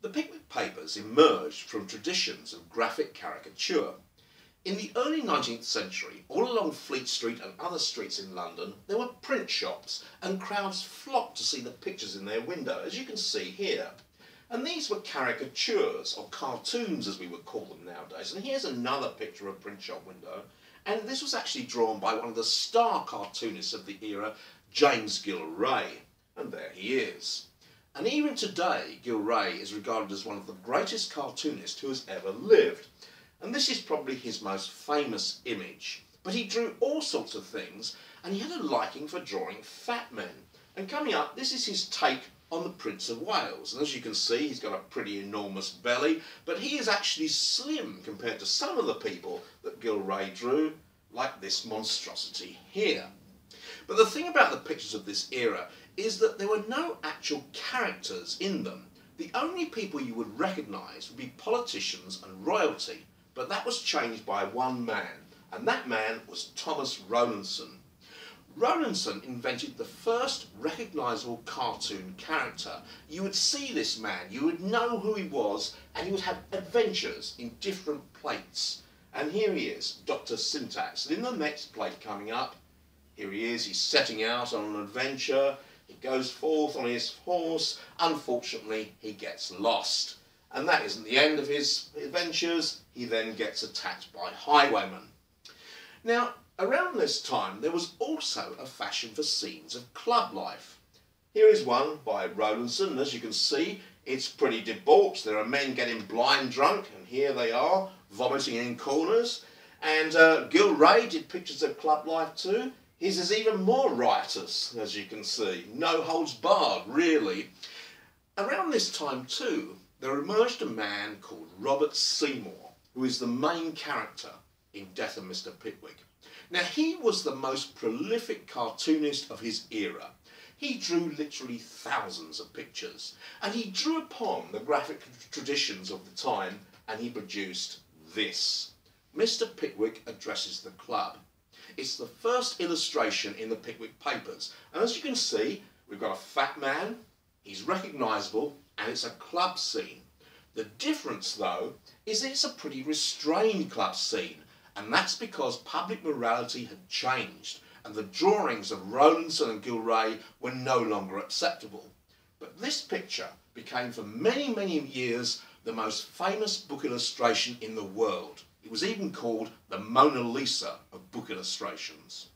The Pickwick papers emerged from traditions of graphic caricature. In the early 19th century, all along Fleet Street and other streets in London, there were print shops and crowds flocked to see the pictures in their window, as you can see here. And these were caricatures, or cartoons as we would call them nowadays. And here's another picture of a print shop window. And this was actually drawn by one of the star cartoonists of the era, James Gillray. And there he is. And even today, Gillray is regarded as one of the greatest cartoonists who has ever lived. And this is probably his most famous image. But he drew all sorts of things, and he had a liking for drawing fat men. And coming up, this is his take on the Prince of Wales. And as you can see, he's got a pretty enormous belly, but he is actually slim compared to some of the people that Gillray drew, like this monstrosity here. But the thing about the pictures of this era is that there were no actual characters in them. The only people you would recognise would be politicians and royalty, but that was changed by one man, and that man was Thomas Rowlandson. Rowlandson invented the first recognisable cartoon character. You would see this man, you would know who he was, and he would have adventures in different plates. And here he is, Dr. Syntax. And in the next plate coming up, here he is, he's setting out on an adventure. He goes forth on his horse. Unfortunately, he gets lost. And that isn't the end of his adventures. He then gets attacked by highwaymen. Now, around this time, there was also a fashion for scenes of club life. Here is one by Rowlandson. As you can see, it's pretty debauched. There are men getting blind drunk, and here they are, vomiting in corners. And Gillray did pictures of club life too. His is even more riotous, as you can see. No holds barred, really. Around this time too, there emerged a man called Robert Seymour, who is the main character in Death of Mr Pickwick. Now, he was the most prolific cartoonist of his era. He drew literally thousands of pictures, and he drew upon the graphic traditions of the time, and he produced this. Mr Pickwick Addresses the Club. It's the first illustration in the Pickwick papers, and as you can see, we've got a fat man, he's recognisable, and it's a club scene. The difference, though, is that it's a pretty restrained club scene, and that's because public morality had changed, and the drawings of Rowlandson and Gillray were no longer acceptable. But this picture became for many, many years the most famous book illustration in the world. It was even called the Mona Lisa of book illustrations.